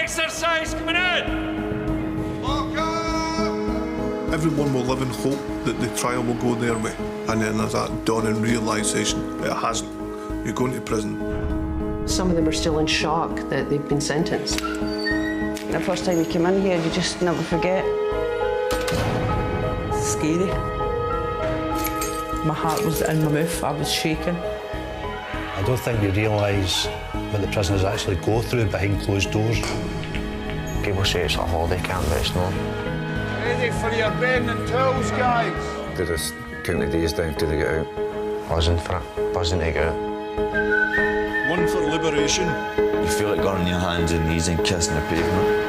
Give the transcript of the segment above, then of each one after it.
exercise coming in! Everyone will live in hope that the trial will go their way, and then there's that dawning realisation that it hasn't. You're going to prison. Some of them are still in shock that they've been sentenced. The first time you come in here, you just never forget. It's scary. My heart was in my mouth, I was shaking. I don't think you realise what the prisoners actually go through behind closed doors. People say it's a holiday camp, but it's not. Ready for your bed and tools, guys? They just count the days down till they get out. Buzzing for it, buzzing to get out. One for liberation. You feel like going on your hands and knees and kissing the pavement.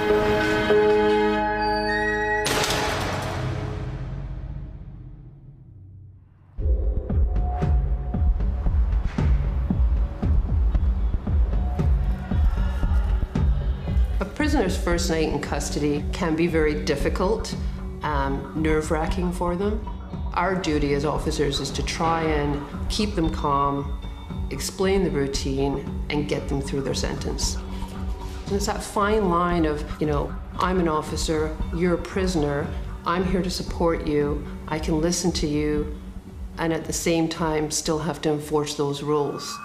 A prisoner's first night in custody can be very difficult, nerve-wracking for them. Our duty as officers is to try and keep them calm, explain the routine, and get them through their sentence. And it's that fine line of, you know, I'm an officer, you're a prisoner, I'm here to support you, I can listen to you, and at the same time still have to enforce those rules.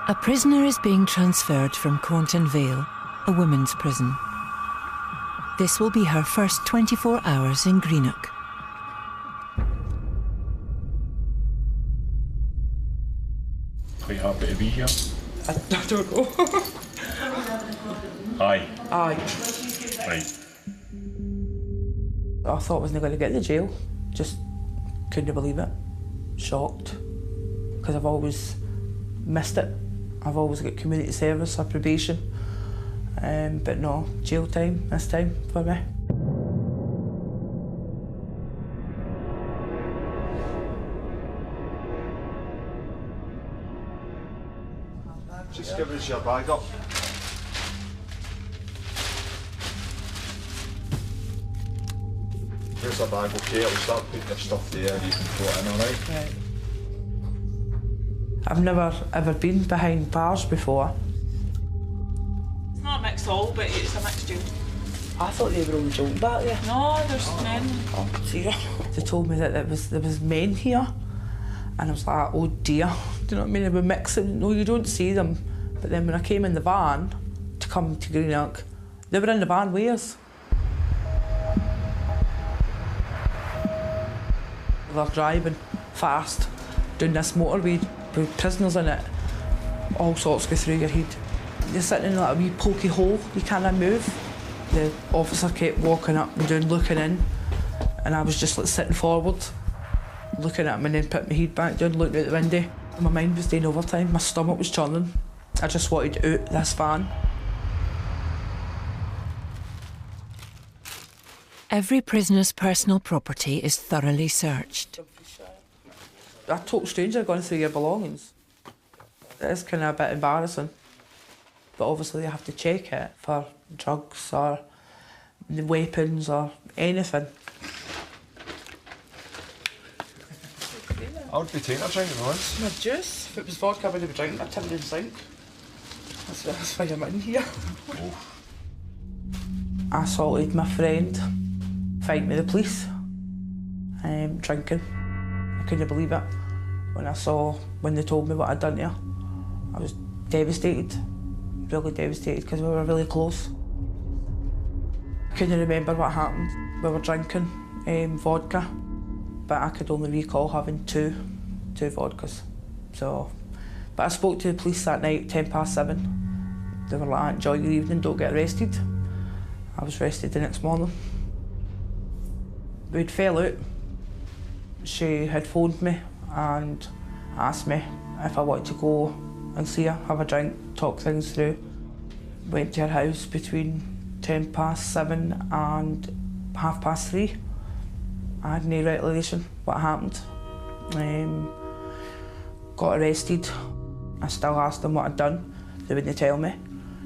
A prisoner is being transferred from Conton Vale, a women's prison. This will be her first 24 hours in Greenock. Are you happy to be here? I don't know. Aye. Aye. Right. I thought I wasn't going to get to jail. Just couldn't believe it. Shocked. Because I've always missed it. I've always got community service or probation. But no, jail time this time for me. Just give us your bag up. Here's a bag, okay? I'll start putting your stuff there and you can throw it in, alright? Right. I've never ever been behind bars before. It's not a mixed hall, but it's a mixed jail. I thought they were all joking back there. No, there's men. Oh dear. They told me that there was men here, and I was like, oh dear. Do you know what I mean? They were mixing. No, you don't see them. But then when I came in the van to come to Greenock, they were in the van with us. They're driving fast down this motorway with prisoners in it. All sorts go through your head. You're sitting in like a wee pokey hole, you can't move. The officer kept walking up and down, looking in, and I was just like sitting forward, looking at him, and then put my head back down, looking out the window. My mind was doing overtime, my stomach was churning. I just wanted out this van. Every prisoner's personal property is thoroughly searched. A total stranger going through your belongings. It is kind of a bit embarrassing. But obviously you have to check it for drugs or weapons or anything. I would be taking a drink at once. My juice, if it was vodka I would have drinking, I'd have it in the sink. That's why I'm in here. Oh. I assaulted my friend, fighting with the police, drinking. I couldn't believe it. When they told me what I'd done to her, I was devastated, really devastated, because we were really close. I couldn't remember what happened. We were drinking vodka, but I could only recall having two vodkas. But I spoke to the police that night, 7:10. They were like, enjoy your evening, don't get arrested. I was arrested the next morning. We'd fell out. She had phoned me and asked me if I wanted to go and see her, have a drink, talk things through. Went to her house between 7:10 and 3:30. I had no recollection what happened. Got arrested. I still asked them what I'd done. They wouldn't tell me.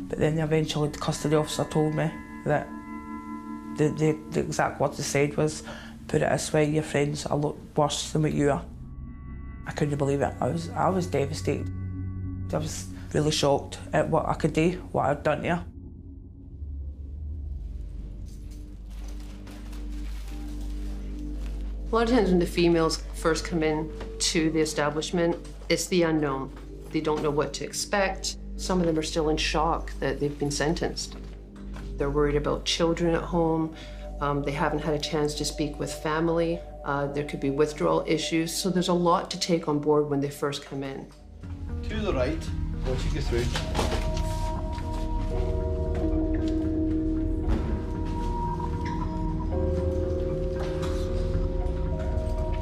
But then eventually the custody officer told me that the exact words they said was, put it this way, your friends are a lot worse than what you are. I couldn't believe it. I was devastated. I was really shocked at what I could do, what I'd done to her. A lot of times when the females first come in to the establishment, it's the unknown. They don't know what to expect. Some of them are still in shock that they've been sentenced. They're worried about children at home. They haven't had a chance to speak with family. There could be withdrawal issues. So there's a lot to take on board when they first come in. To the right, once you get through.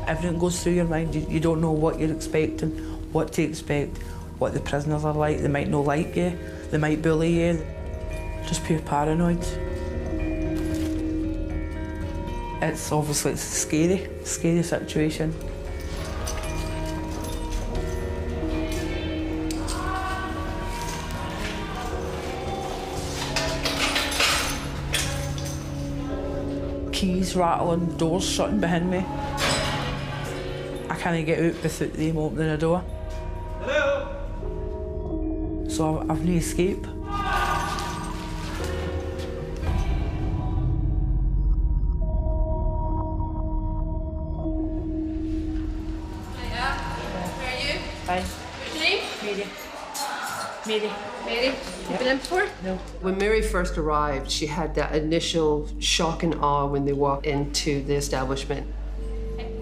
Everything goes through your mind. You don't know what you're expecting, what to expect, what the prisoners are like. They might not like you, they might bully you. Just pure paranoid. It's a scary situation. Keys rattling, doors shutting behind me. I can't get out without them opening the door. Hello? So I've no escape. Hi. What's your name? Mary. Mary? You been in before? No. When Mary first arrived, she had that initial shock and awe when they walked into the establishment.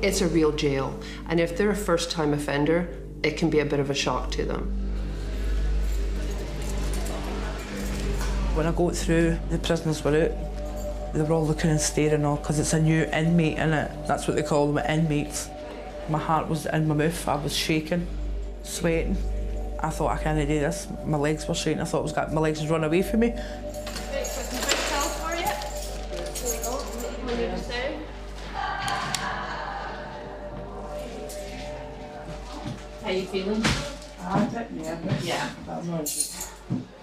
It's a real jail, and if they're a first-time offender, it can be a bit of a shock to them. When I got through, the prisoners were out. They were all looking and staring all because it's a new inmate, innit? That's what they call them, inmates. My heart was in my mouth, I was shaking, sweating. I thought, I can't do this. My legs were shaking, I thought my legs would run away from me. How you feeling? I'm a bit nervous. Yeah. But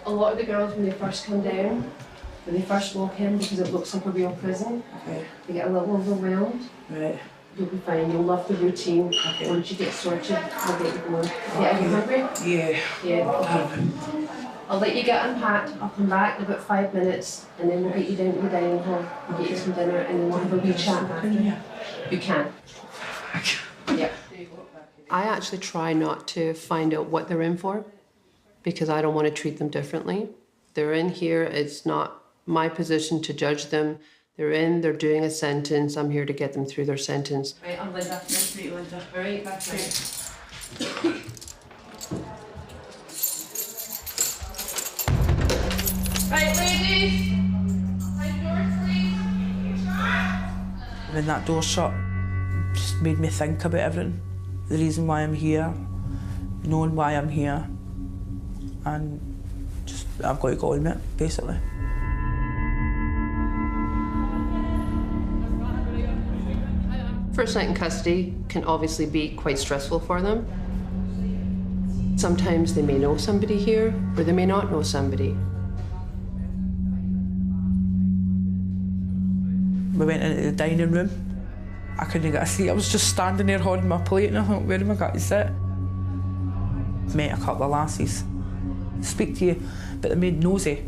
A lot of the girls, when they first come down, when they first walk in, because it looks like a real prison, they get a little overwhelmed. Right. You'll be fine. You'll love the routine. Okay. Once you get sorted, we'll get you going. Yeah, are you hungry? Yeah. Yeah. Okay. I'll let you get unpacked. I'll come back in about 5 minutes, and then we'll get you down to the dining hall. We'll get you some dinner, and then we'll have a wee chat after. You can. Yeah. I actually try not to find out what they're in for, because I don't want to treat them differently. They're in here. It's not my position to judge them. They're in, they're doing a sentence. I'm here to get them through their sentence. Right, I'm Linda. Nice to meet you, Linda. All right, back to Right, ladies. Right, doors, please. When that door shut, it just made me think about everything. The reason why I'm here, knowing why I'm here, and just, I've got to go on it, basically. First night in custody can obviously be quite stressful for them. Sometimes they may know somebody here, or they may not know somebody. We went into the dining room. I couldn't get a seat. I was just standing there holding my plate and I thought, where am I going to sit? Met a couple of lasses. Speak to you, but they made nosy.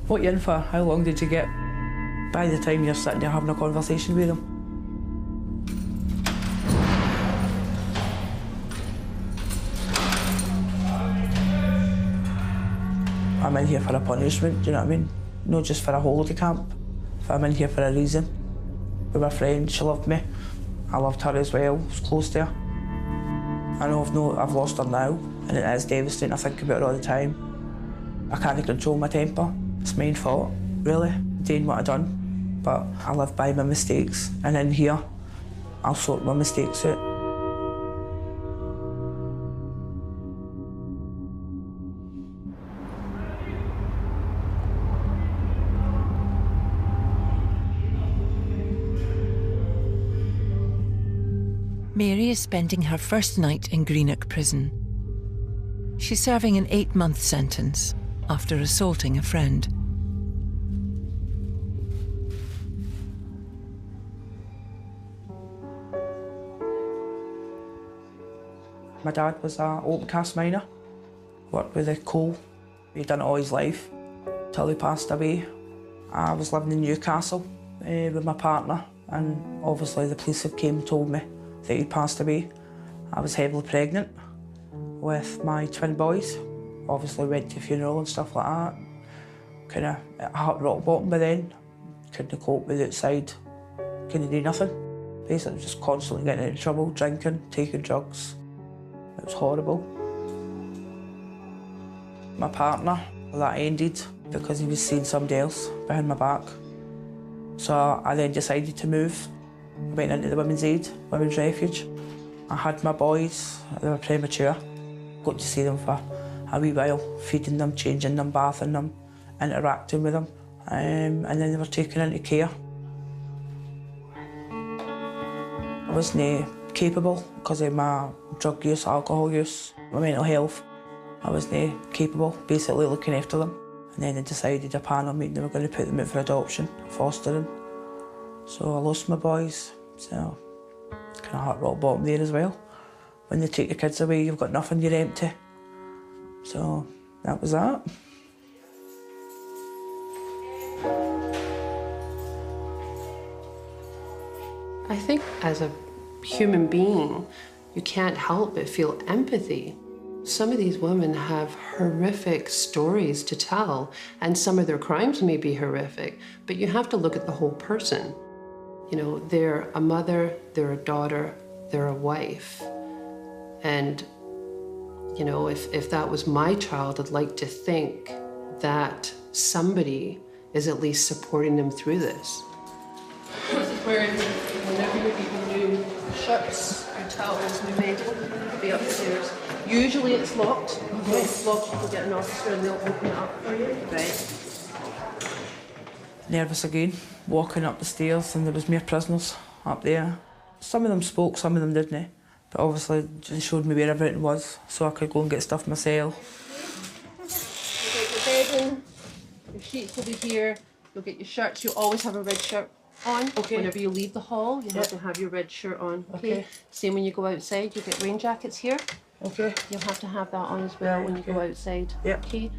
What are you in for? How long did you get? By the time you're sitting there having a conversation with them. I'm in here for a punishment, do you know what I mean? Not just for a holiday camp. I'm in here for a reason. We were friends, she loved me. I loved her as well, I was close to her. I know I've lost her now, and it is devastating. I think about it all the time. I can't control my temper. It's my own fault, really, doing what I've done. But I live by my mistakes, and in here, I'll sort my mistakes out. Mary is spending her first night in Greenock Prison. She's serving an 8-month sentence after assaulting a friend. My dad was an open cast miner, worked with the coal. He'd done it all his life till he passed away. I was living in Newcastle with my partner, and obviously the police had came and told me that he'd passed away. I was heavily pregnant with my twin boys. Obviously went to a funeral and stuff like that. Kind of at rock bottom by then. Couldn't cope with outside, couldn't do nothing. Basically just constantly getting into trouble, drinking, taking drugs. It was horrible. My partner, that ended because he was seeing somebody else behind my back. So I then decided to move. Went into the Women's Aid, Women's Refuge. I had my boys, they were premature. Got to see them for a wee while, feeding them, changing them, bathing them, interacting with them. And then they were taken into care. I wasn't capable because of my drug use, alcohol use, my mental health. I wasn't capable, basically looking after them. And then they decided, a panel meeting, they were going to put them out for adoption, fostering. So I lost my boys, so kind of hit rock bottom there as well. When they take the kids away, you've got nothing, you're empty. So that was that. I think as a human being, you can't help but feel empathy. Some of these women have horrific stories to tell, and some of their crimes may be horrific, but you have to look at the whole person. You know, they're a mother, they're a daughter, they're a wife. And, you know, if that was my child, I'd like to think that somebody is at least supporting them through this. This is where, whenever you need new shirts or towels, new made, it'll be upstairs. Usually it's locked. If it's locked, you can get an officer and they'll open it up for you. Right. Nervous again, walking up the stairs, and there was more prisoners up there. Some of them spoke, some of them didn't. But obviously they showed me where everything was, so I could go and get stuff myself. You'll get your bedding, your sheets will be here, you'll get your shirts. You always have a red shirt on. Okay. Whenever you leave the hall, you have to have your red shirt on. Okay. Same when you go outside, you get rain jackets here. Okay. You'll have to have that on as well when you go outside. Yep. Okay.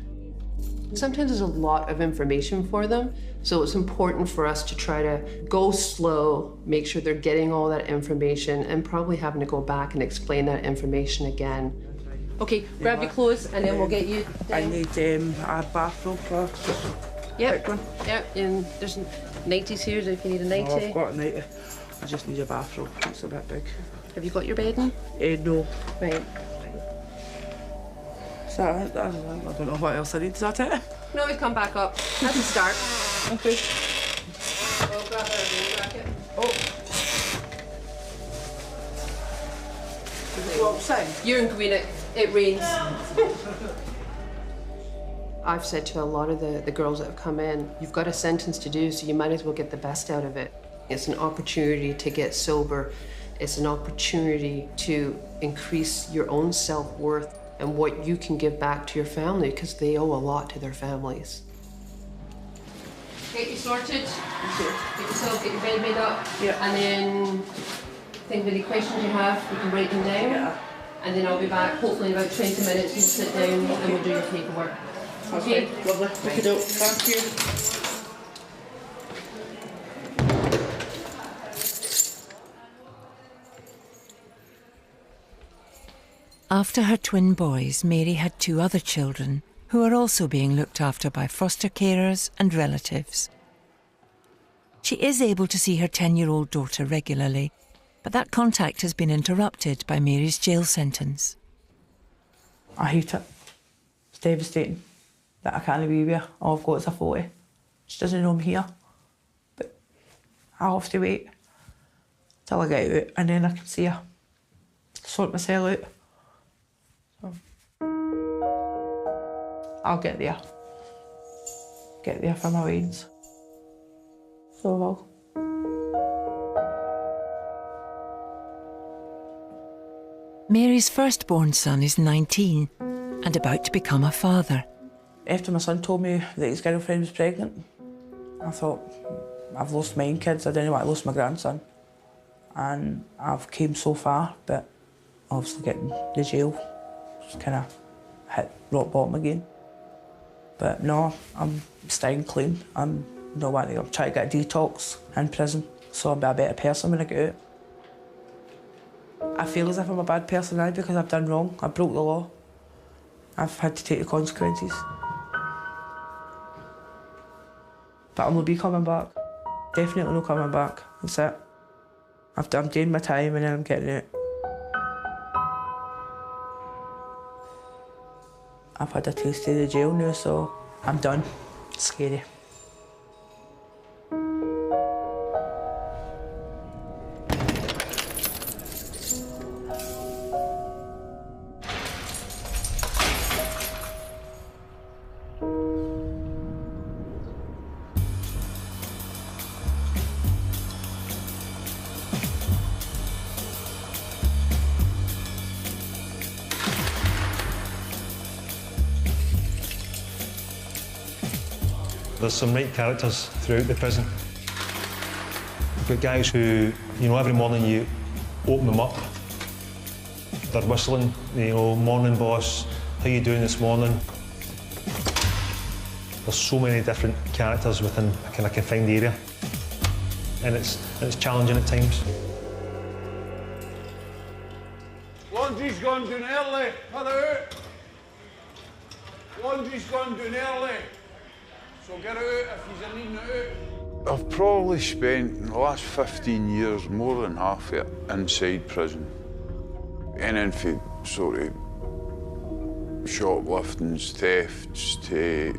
Sometimes there's a lot of information for them, so it's important for us to try to go slow, make sure they're getting all that information, and probably having to go back and explain that information again. Okay, grab your clothes and then we'll get you down. I need a bathrobe for Yep, and there's nighties here if you need a nightie. Oh, I've got a nightie. I just need a bathrobe, it's a bit big. Have you got your bedding? No. Right. Is that it? I don't know what else I need. Is that it? No, we come back up. That's a start. Okay. I'll grab our rain jacket. Go outside? You're in Greenock. It rains. I've said to a lot of the girls that have come in, you've got a sentence to do, so you might as well get the best out of it. It's an opportunity to get sober. It's an opportunity to increase your own self-worth and what you can give back to your family, because they owe a lot to their families. Get you sorted. Get yourself, get your bed made up. Yeah. And then think of any questions you have, you can write them down. Yeah. And then I'll be back, hopefully in about 20 minutes, we'll sit down and we'll do your paperwork. Okay? Lovely. Right. Thank you. After her twin boys, Mary had 2 other children who are also being looked after by foster carers and relatives. She is able to see her 10-year-old daughter regularly, but that contact has been interrupted by Mary's jail sentence. I hate it. It's devastating that I can't be with her. All I've got is a photo. She doesn't know I'm here, but I have to wait till I get out and then I can see her, sort myself out. I'll get there. Get there for my weans. So I will. Mary's firstborn son is 19 and about to become a father. After my son told me that his girlfriend was pregnant, I thought, I've lost my own kids, I didn't want to lose my grandson. And I've came so far, but obviously getting the jail just kind of hit rock bottom again. But no, I'm staying clean. I'm trying to get a detox in prison so I'll be a better person when I get out. I feel as if I'm a bad person now because I've done wrong. I broke the law. I've had to take the consequences. But I'm going to be coming back. Definitely not coming back. That's it. I'm doing my time and then I'm getting out. I've had a taste of the jail now, so I'm done. It's scary. There's some right characters throughout the prison. You've got guys who, every morning you open them up, they're whistling, morning boss, how you doing this morning? There's so many different characters within a kind of confined area, and it's challenging at times. Laundry's gone down early, hurry out. Laundry's gone down early. So get out if you're needing it out. I've probably spent in the last 15 years more than half of it inside prison. Anything from sort of shopliftings, thefts to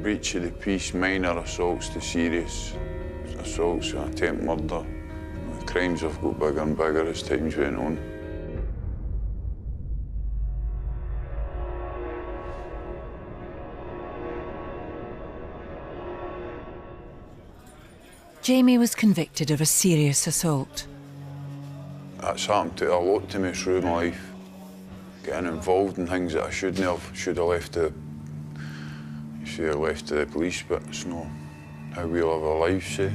breach of the peace, minor assaults to serious assaults and attempt murder. The crimes have got bigger and bigger as time's went on. Jamie was convicted of a serious assault. That's happened to a lot to me through my life. Getting involved in things that I shouldn't have. Should have left to the police, but it's not how we live our lives, say.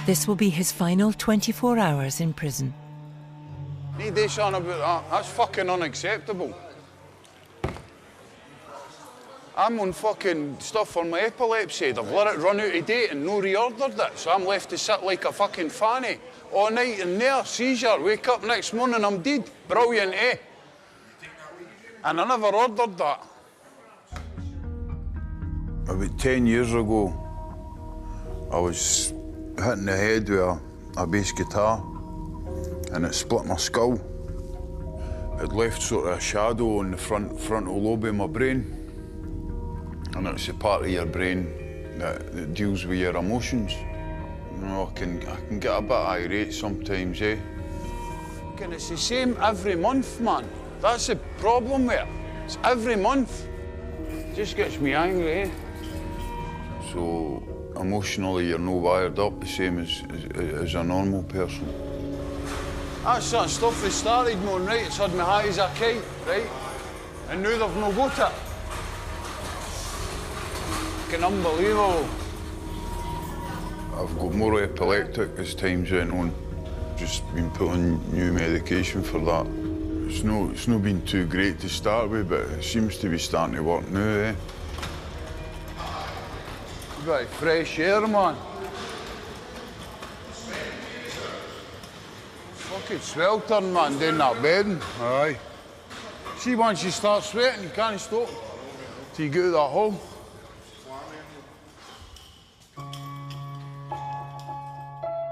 This will be his final 24 hours in prison. Need to do something about that. That's fucking unacceptable. I'm on fucking stuff for my epilepsy. They've let it run out of date and no reordered it, so I'm left to sit like a fucking fanny all night in there, seizure, wake up next morning, I'm dead. Brilliant, eh? And I never ordered that. About 10 years ago, I was hitting the head with a bass guitar and it split my skull. It left sort of a shadow on the frontal lobe of my brain. And it's a part of your brain that deals with your emotions. I can get a bit irate sometimes, eh? And it's the same every month, man. That's the problem with it. It's every month. It just gets me angry, eh? So, emotionally, you're no wired up the same as a normal person. That's some stuff that started me on, right? It's had me high as a kite, right? And now they've no got it. Fucking unbelievable. I've got more epileptic as time's went on. Just been put on new medication for that. It's not been too great to start with, but it seems to be starting to work now, eh? A bit of fresh air, man. Fucking sweltering, man, down that bedding. Aye. See, once you start sweating, you can't stop till you get out of that hole.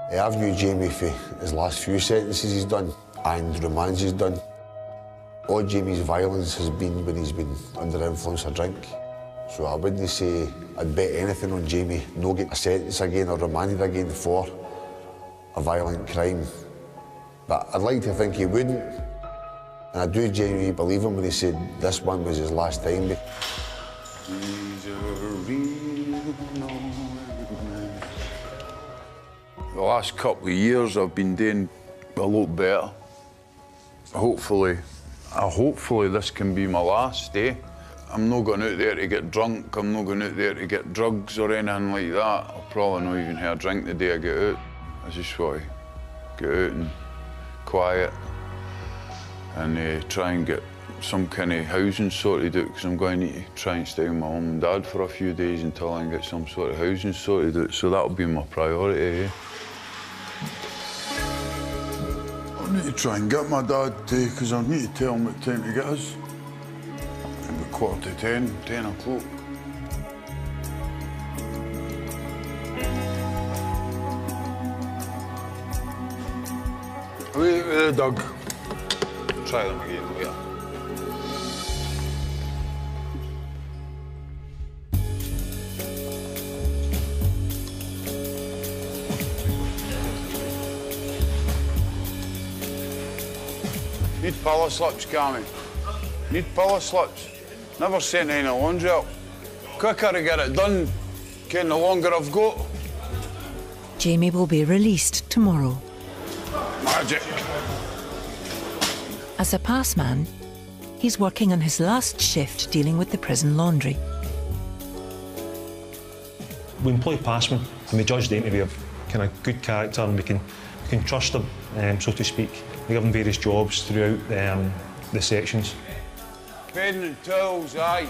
I've viewed Jamie for his last few sentences he's done and remands he's done. All Jamie's violence has been when he's been under the influence of drink. So I wouldn't say I'd bet anything on Jamie no get a sentence again or remanded again for a violent crime. But I'd like to think he wouldn't. And I do genuinely believe him when he said this one was his last time. The last couple of years I've been doing a lot better. Hopefully this can be my last day. I'm not going out there to get drunk, I'm not going out there to get drugs or anything like that. I'll probably not even have a drink the day I get out. I just want to get out and quiet and try and get some kind of housing sorted out, because I'm going to need to try and stay with my mum and dad for a few days until I can get some sort of housing sorted out, so that'll be my priority. I need to try and get my dad, because I need to tell him what time to get us. It'll be 10:15, 10 o'clock. Wait, Doug. Try them again later. Need pillow slips, Cammy. Need pillow slips. Never sent any laundry up. Quicker to get it done, Ken, the longer I've got. Jamie will be released tomorrow. Magic. As a passman, he's working on his last shift dealing with the prison laundry. We employ passmen and we judge the interview of kind of good character, and we can trust them, so to speak. We give them various jobs throughout the sections. Bedding and towels, aye.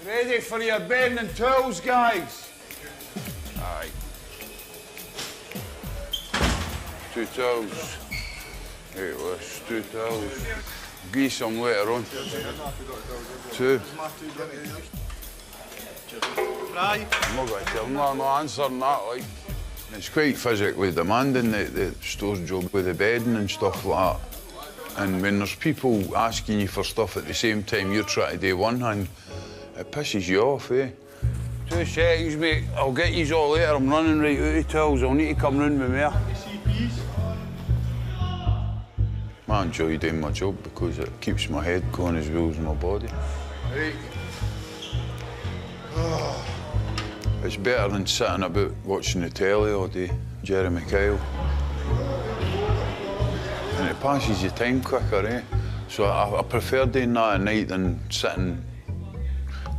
Ready for your bedding and towels, guys? Aye. 2 towels. Right, let's 2 towels. Give you some later on. 2. I'm not going to tell them, I'm not answering that, like. It's quite physically demanding, the store's job with the bedding and stuff like that. And when there's people asking you for stuff at the same time you're trying to do one hand, it pisses you off, eh? 2 seconds, mate. I'll get yous all later. I'm running right out of towels. I'll need to come round with me. I enjoy doing my job because it keeps my head going as well as my body. Right. It's better than sitting about watching the telly all day, Jeremy Kyle. And it passes your time quicker, eh? So I prefer doing that at night than sitting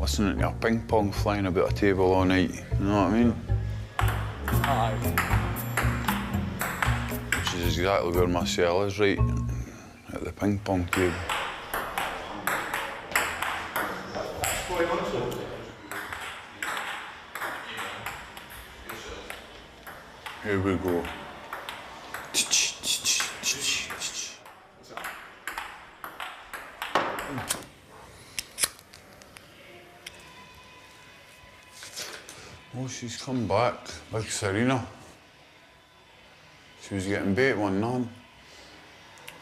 listening to a ping pong flying about a table all night, you know what I mean? Aye. Which is exactly where my cell is, right at the ping pong table. Here we go. Oh, she's come back, like Serena. She was getting bait 1-0.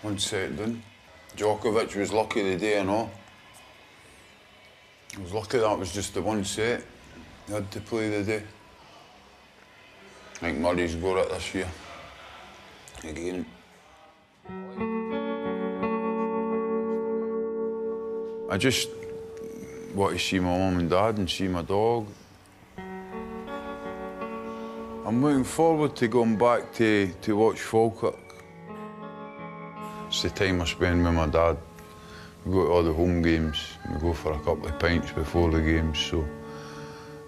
1 set done. Djokovic was lucky the day and all. I was lucky that was just the 1 set. He had to play the day. I think Murray's got it this year. Again. I just want to see my mum and dad and see my dog. I'm looking forward to going back to watch Falkirk. It's the time I spend with my dad. We go to all the home games. We go for a couple of pints before the games, so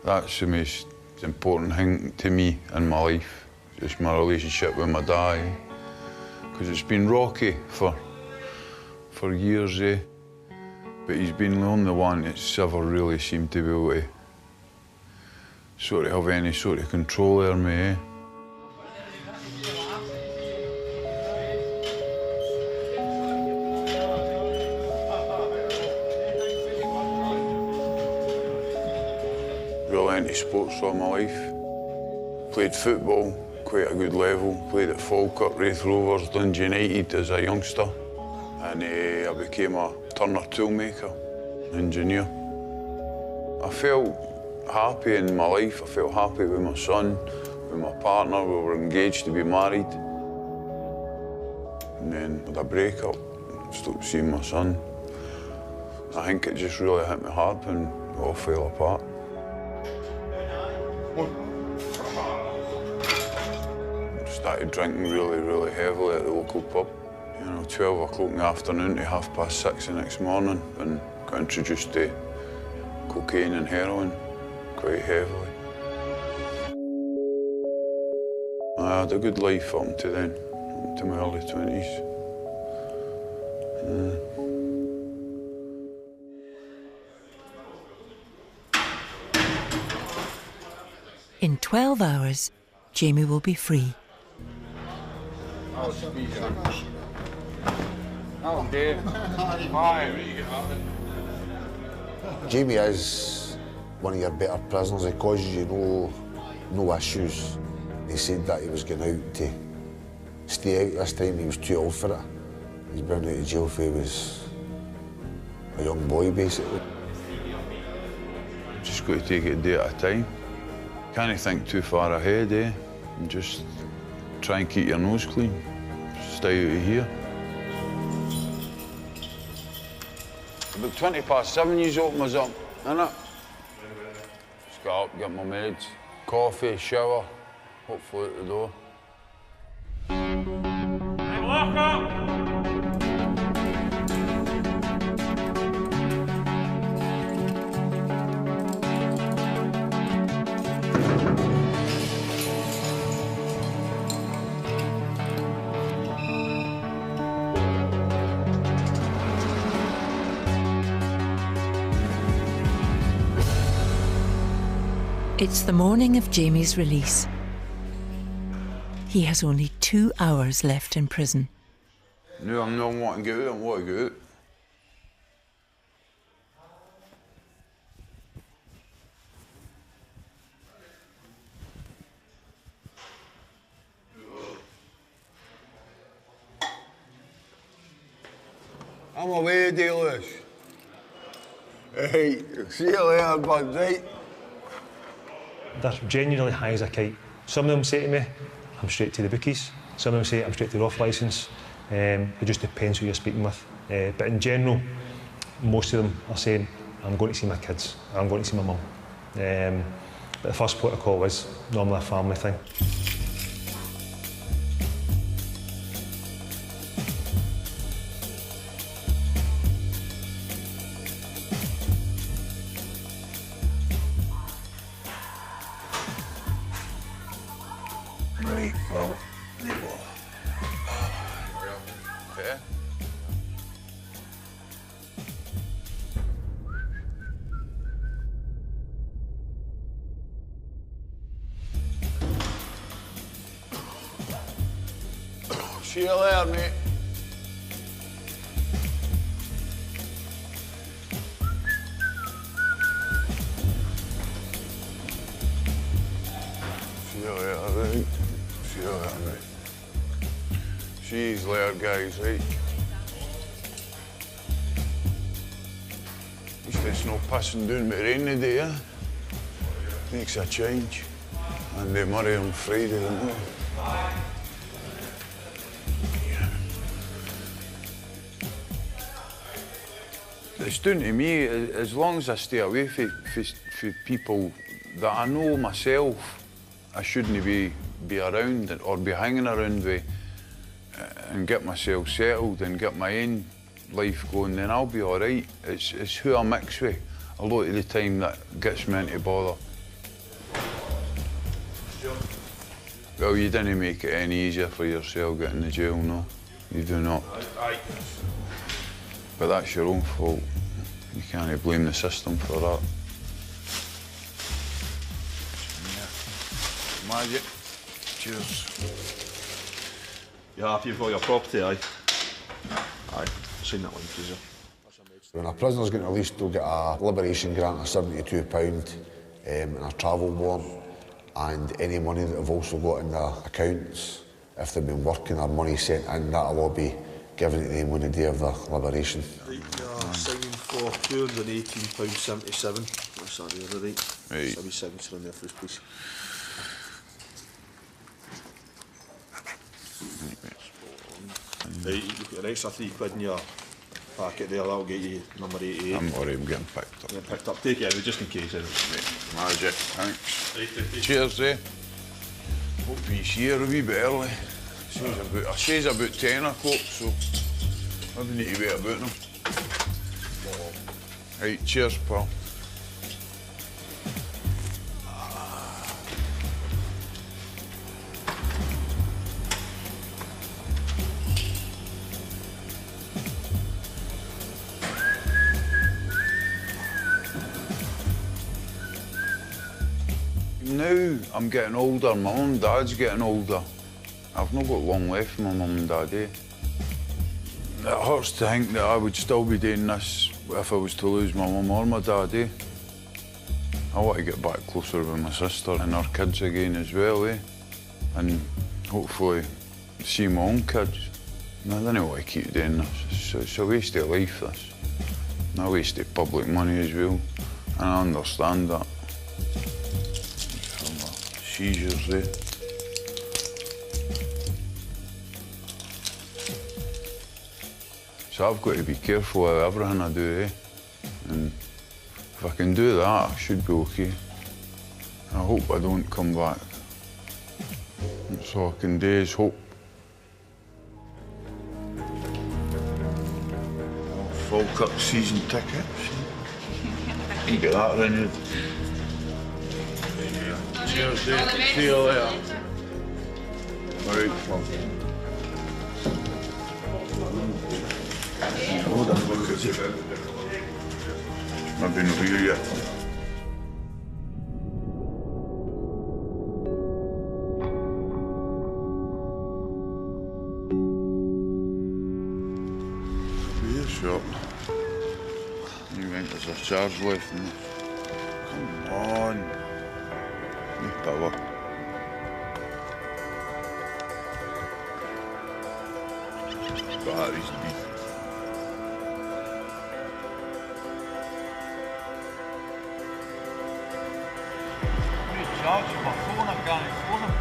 that's the most important thing to me in my life. Just my relationship with my dad, because it's been rocky for years, eh? But he's been the only one that's ever really seemed to be able to sort of have any sort of control over me, eh? Really into sports all my life. Played football, quite a good level. Played at Falkirk, Raith Rovers, Dundee United as a youngster. And I became a Turner toolmaker, engineer. I felt happy in my life. I felt happy with my son, with my partner. We were engaged to be married. And then with a breakup, stopped seeing my son. I think it just really hit me hard when it all fell apart. Started drinking really, really heavily at the local pub. You know, 12 o'clock in the afternoon to 6:30 the next morning, and got introduced to cocaine and heroin quite heavily. I had a good life up to then. to my early 20s. In 12 hours, Jamie will be free. Jamie is one of your better prisoners. He causes you no issues. He said that he was going out to stay out this time. He was too old for it. He's been out of jail for he was a young boy, basically. Just got to take it a day at a time. Can't think too far ahead, eh? And just try and keep your nose clean. Stay out of here. About 7:20, you open us up, innit? Just got up, get my meds, coffee, shower, hopefully at the door. Hey, walk up! It's the morning of Jamie's release. He has only 2 hours left in prison. No, I'm not wanting to get out, I want to get out. I'm away, Dalish. Hey, see you later, bud, right? They're genuinely high as a kite. Some of them say to me, I'm straight to the bookies. Some of them say I'm straight to the off licence. It just depends who you're speaking with. But in general, most of them are saying, I'm going to see my kids, I'm going to see my mum. But the first protocol is normally a family thing. Right, well, there you go. Okay. See you later, mate. See you later, right? See you later, mate. She's later, guys, right? At least it's not passing down with rain today, eh? Makes a change. And they Murray on Friday, don't they? It's down to me, as long as I stay away from people that I know myself I shouldn't be around or be hanging around with and get myself settled and get my own life going, then I'll be all right. It's who I mix with a lot of the time that gets me into bother. Well, you didn't make it any easier for yourself getting to jail, no? You do not. But that's your own fault. You can't blame the system for that. Magic. Cheers. You happy you've got your property, aye? Aye, seen that one, please. When a prisoner's getting released, they'll get a liberation grant of £72 and a travel warrant, and any money that they've also got in their accounts, if they've been working or money sent in, that'll all be given to them on the day of their liberation. Signing for £218.77. That's that there, right? Right. So signature on there first, please. Right, you've got an extra £3 in your packet there, that'll get you number 88. I'm worried I'm getting picked up. Getting picked up, take it out just in case. Magic, thanks. Cheers, eh? Hope he's here a wee bit early. I says about 10 o'clock, so maybe need to wait about them. Right, cheers, pal. now I'm getting older, my mum and dad's getting older. I've not got long left for my mum and dad, eh? It hurts to think that I would still be doing this if I was to lose my mum or my dad, eh? I want to get back closer with my sister and her kids again as well, eh? And hopefully see my own kids. I don't want to keep doing this. It's a waste of life, this. And a waste of public money as well. And I understand that. Seizures there. So I've got to be careful of everything I do, eh? And if I can do that, I should be okay. I hope I don't come back. That's all I can do is hope. Full Cup season tickets. You get that renewed. Cheers, Dave. See you later. All right, well. Hold on, look at you. I've been here yet. Beer shop. You think there's a charge left in this? Come on. No power. Batteries deep. Charge my phone, I can't phone him.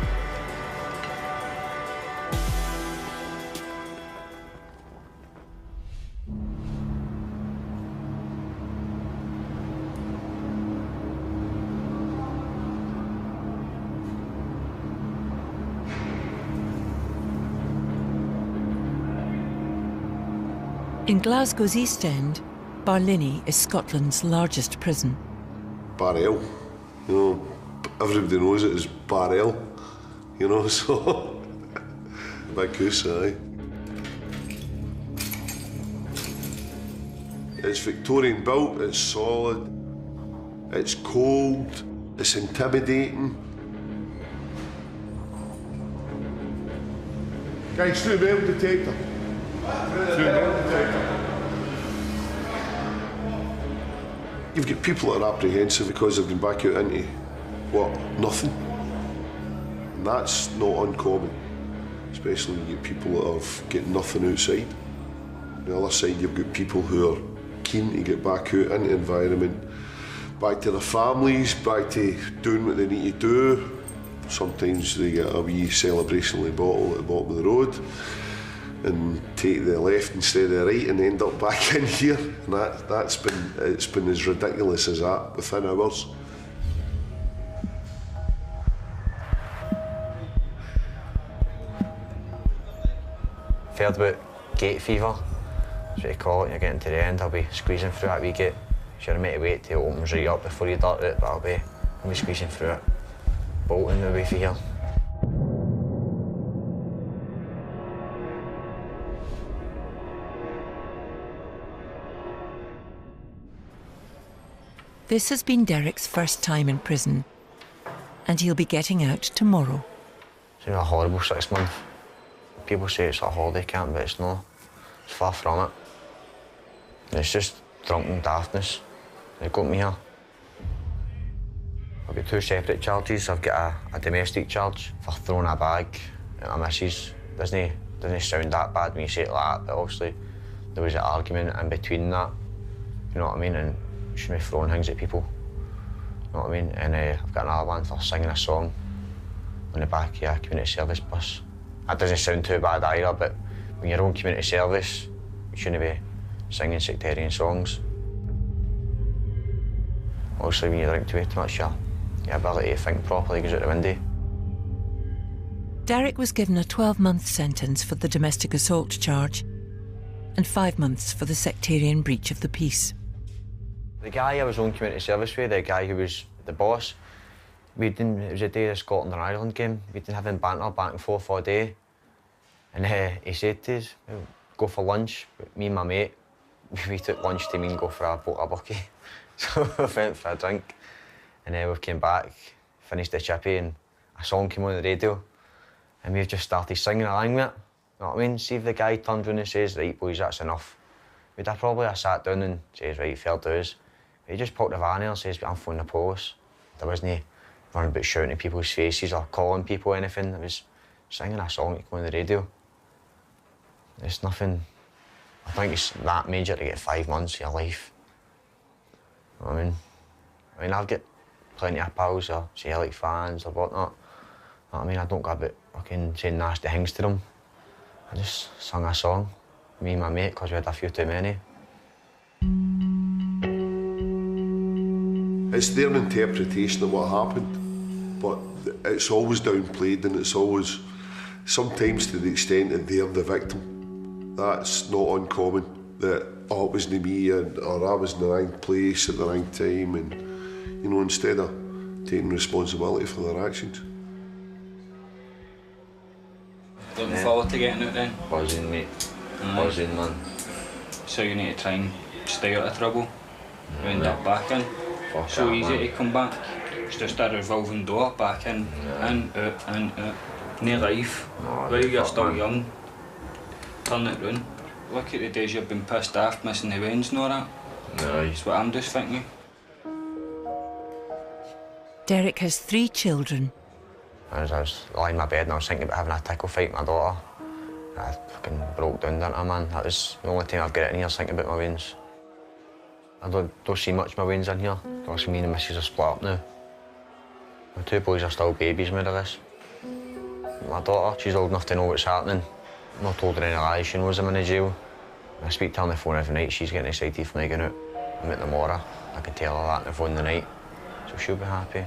In Glasgow's East End, Barlinnie is Scotland's largest prison. Barrel, you know, everybody knows it as Barrel, you know, so big house, aye. It's Victorian built, it's solid, it's cold, it's intimidating. Guys, through the metal detector. Through the metal detector. You've got people that are apprehensive because they've gone back out into, what, nothing? And that's not uncommon, especially when you get people that have got nothing outside. On the other side, you've got people who are keen to get back out into the environment, back to their families, back to doing what they need to do. Sometimes they get a wee celebrationally bottle at the bottom of the road and take the left instead of the right and end up back in here. And it's been as ridiculous as that within hours. I've heard about gate fever. That's what you call it. You're getting to the end, I'll be squeezing through that wee gate. Sure, I might wait till it opens right up before you dart it, but I'll be squeezing through it, bolting the way for here. This has been Derek's first time in prison, and he'll be getting out tomorrow. It's been a horrible 6 months. People say it's a holiday camp, but it's not. It's far from it. It's just drunken daftness that got me here. I've got 2 separate charges. I've got a domestic charge for throwing a bag at my missus. Doesn't sound that bad when you say it like that, but obviously there was an argument in between that. You know what I mean? And shouldn't be throwing things at people. You know what I mean? And I've got another one for singing a song on the back of a community service bus. That doesn't sound too bad either, but when you're on community service, you shouldn't be singing sectarian songs. Obviously, when you drink too much, your ability to think properly goes out the window. Derek was given a 12-month sentence for the domestic assault charge and 5 months for the sectarian breach of the peace. The guy I was on community service with, the guy who was the boss, it was a day of the Scotland and Ireland game. We'd been having banter back and forth all day. And he said to us, go for lunch. Me and my mate, we took lunch to me and go for a bucky. So we went for a drink. And then we came back finished the chippy and a song came on the radio and we've just started singing along with it. You know what I mean? See if the guy turns around and says, right boys, that's enough. We'd have probably sat down and says, right, fair dues. But he just poked the van and says, I'm phoning the police. There wasn't running about shouting at people's faces or calling people or anything. It was singing a song that came on the radio. It's nothing, I think it's that major to get 5 months of your life. You know what I mean, I've got plenty of pals or Celtic fans or whatnot. You know what I mean, I don't go about fucking saying nasty things to them. I just sung a song, me and my mate, because we had a few too many. It's their interpretation of what happened, but it's always downplayed and it's always, sometimes to the extent that they're the victim. That's not uncommon, that, oh, it wasn't me, or I was in the wrong place at the wrong time, and, you know, instead of taking responsibility for their actions. Looking forward to getting out then? Buzzing, mate. Buzzing, man. So you need to try and stay out of trouble, round up back in. So easy to come back. It's just a revolving door, back in, out. Near life. While you're still young, turn it round. Look at the days you've been pissed off, missing the weans and all that. That's what I'm just thinking. Derek has 3 children. I was lying in my bed and I was thinking about having a tickle fight with my daughter. I fucking broke down, didn't I, man? That was the only time I've got it in here thinking about my weans. I don't see much of my weans in here. Obviously, me and the missus are split up now. My 2 boys are still babies, more or less. My daughter, she's old enough to know what's happening. I'm not told her any lies, she knows I'm in the jail. I speak to her on the phone every night, she's getting excited for me going out. I'm at the Mora, I can tell her that on the phone the night, so she'll be happy.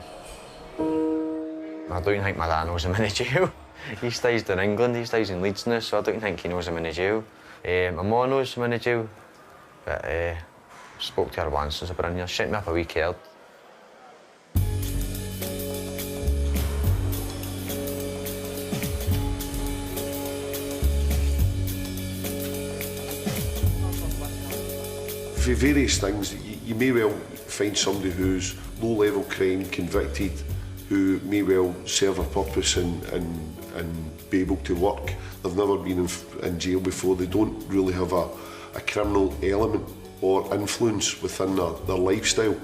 I don't think my dad knows I'm in the jail. He stays in England, he stays in Leeds now, so I don't think he knows I'm in the jail. My mum knows I'm in the jail, but I spoke to her once since I've been in here. She sent me up a wee card. For various things, you may well find somebody who's low-level crime convicted, who may well serve a purpose and be able to work. They've never been in jail before. They don't really have a criminal element or influence within their lifestyle,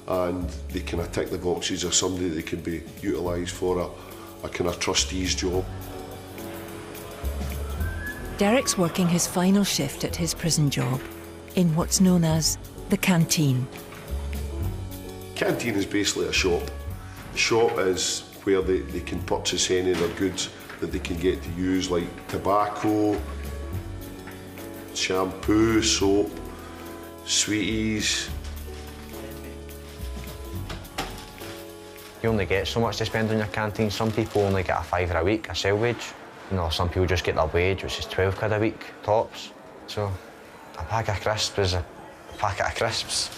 and they kind of tick the boxes of somebody that can be utilised for a kind of trustee's job. Derek's working his final shift at his prison job in what's known as the canteen. Canteen is basically a shop. The shop is where they can purchase any of their goods that they can get to use, like tobacco, shampoo, soap, sweeties. You only get so much to spend on your canteen. Some people only get a £5 a week, a cell wage. You know, some people just get their wage, which is 12 quid a week, tops. So a pack of crisps is a packet of crisps.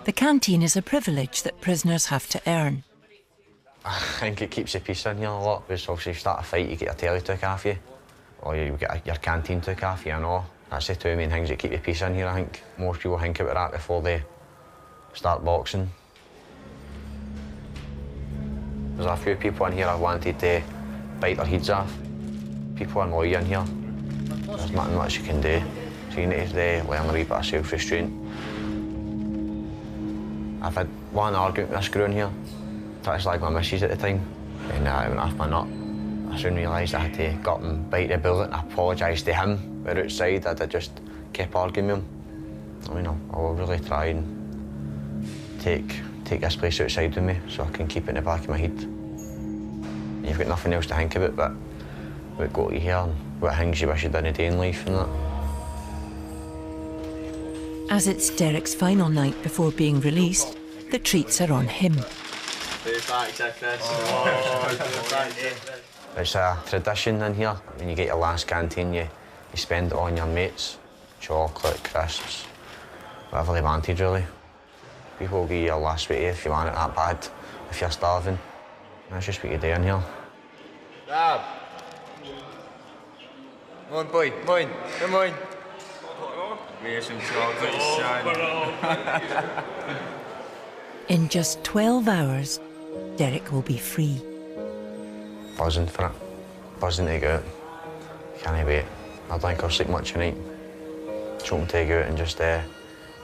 The canteen is a privilege that prisoners have to earn. I think it keeps the peace in here a lot, because obviously if you start a fight, you get your telly took off you, or you get your canteen took off you, and all. That's the 2 main things that keep the peace in here, I think. Most people think about that before they start boxing. There's a few people in here I wanted to bite their heads off. People annoy you in here. There's nothing much you can do. So you need to learn a wee bit of self-restraint. I've had one argument with this screw in here. I tried to slag my missus at the time, and I went off my nut. I soon realised I had to go up and bite the bullet and apologise to him. But outside, I'd just kept arguing with him. I mean, I'll really try and take this place outside with me so I can keep it in the back of my head. You've got nothing else to think about but what got you here and what things you wish you'd done a day in life and that. As it's Derek's final night before being released, the treats are on him. It's a tradition in here. When you get your last canteen, you spend it on your mates. Chocolate, crisps, whatever they wanted, really. People will give you your last sweetie if you want it that bad, if you're starving. That's just what you do in here. Dad! Come on, boy, come on, come on. Give me some chocolate, son. In just 12 hours, Derek will be free. Buzzing for it. Buzzing to go out. Can't wait. I don't think I'll sleep much tonight. Just hoping to go out and just being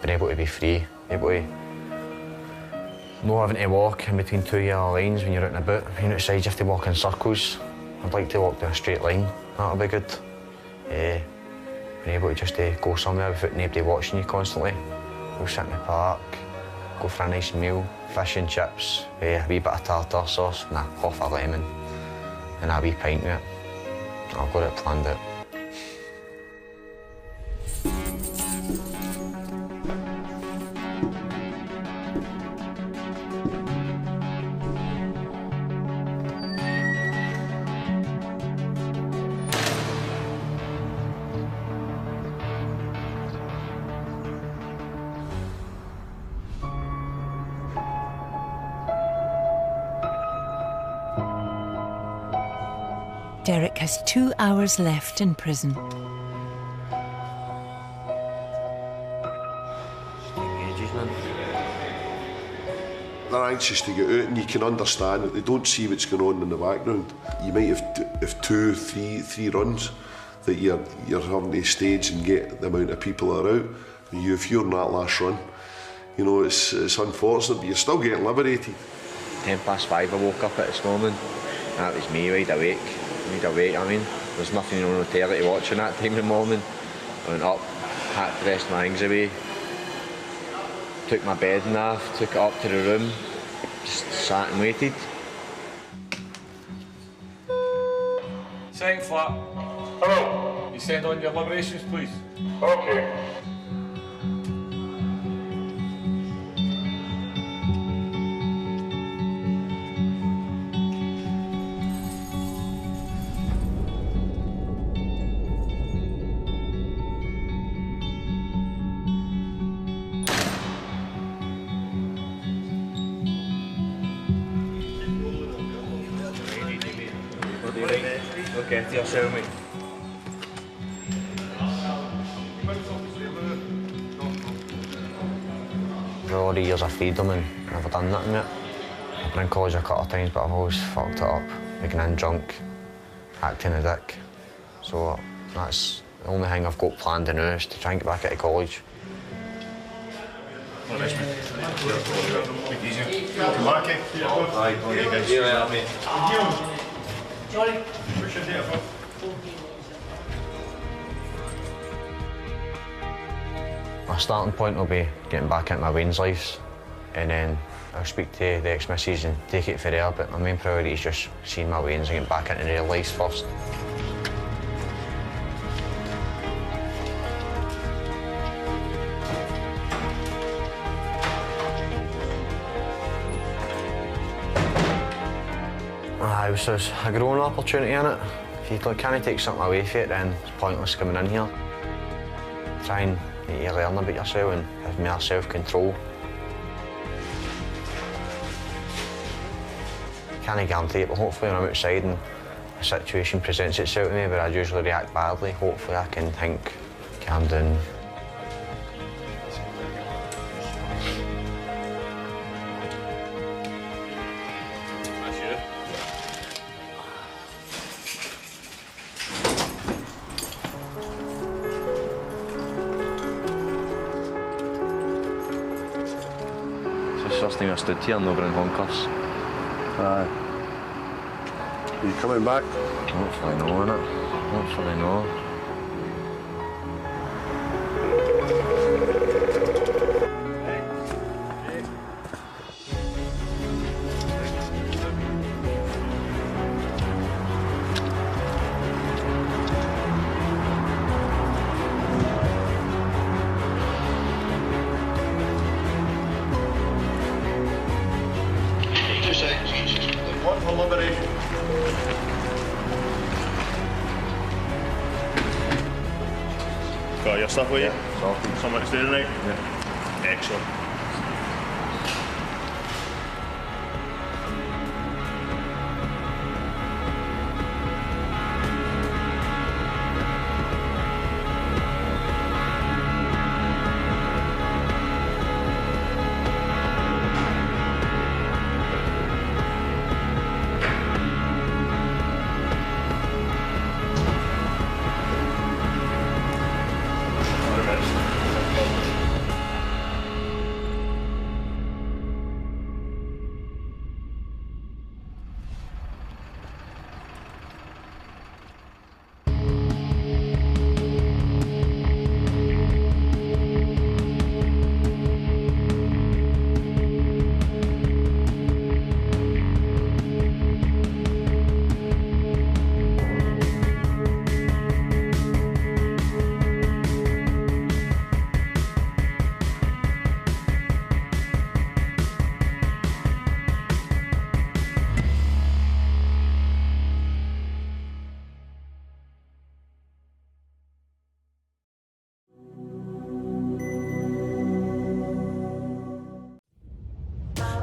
able to be free. Able to not having to walk in between two yellow lines when you're out and about. When you're outside, you have to walk in circles. I'd like to walk down a straight line. That'll be good. Being able to just go somewhere without nobody watching you constantly. Go sit in the park, go for a nice meal, fish and chips, a wee bit of tartar sauce and a half a lemon and a wee pint of it. I've got it planned out. Derek has 2 hours left in prison. They're anxious to get out, and you can understand that they don't see what's going on in the background. You might have two, three runs that you're having to stage and get the amount of people that are out. And if you're in that last run, you know, it's unfortunate, but you're still getting liberated. 5:10 I woke up at this morning. That was me, wide awake. I mean, there's nothing on the telly to watch in that time in the morning. I went up, had to rest my things away, took my bedding off, took it up to the room, just sat and waited. Second flat. Hello. You send on your liberations, please. Okay. Okay, to yourself, mate. For all the years of freedom and never done nothing yet. I've been in college a couple of times, but I've always fucked it up. Making in drunk, acting a dick. So that's the only thing I've got planned now is to try and get back into college. My starting point will be getting back into my Wayne's life, and then I'll speak to the ex-missus and take it from there, but my main priority is just seeing my Wayne's and getting back into real life first. It was just a growing opportunity in it. If you can't take something away from it, then it's pointless coming in here. Try and learn about yourself and have more self-control. Can't guarantee it, but hopefully when I'm outside and a situation presents itself to me where I usually react badly, hopefully I can think, calm down. First time I stood here, no been in handcuffs. Aye. Are you coming back? Hopefully no, innit? Hopefully no. Got your stuff with you? Yeah. Somewhere to stay tonight? Yeah. Excellent.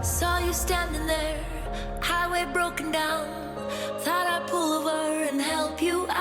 Saw you standing there, highway broken down. Thought I'd pull over and help you out.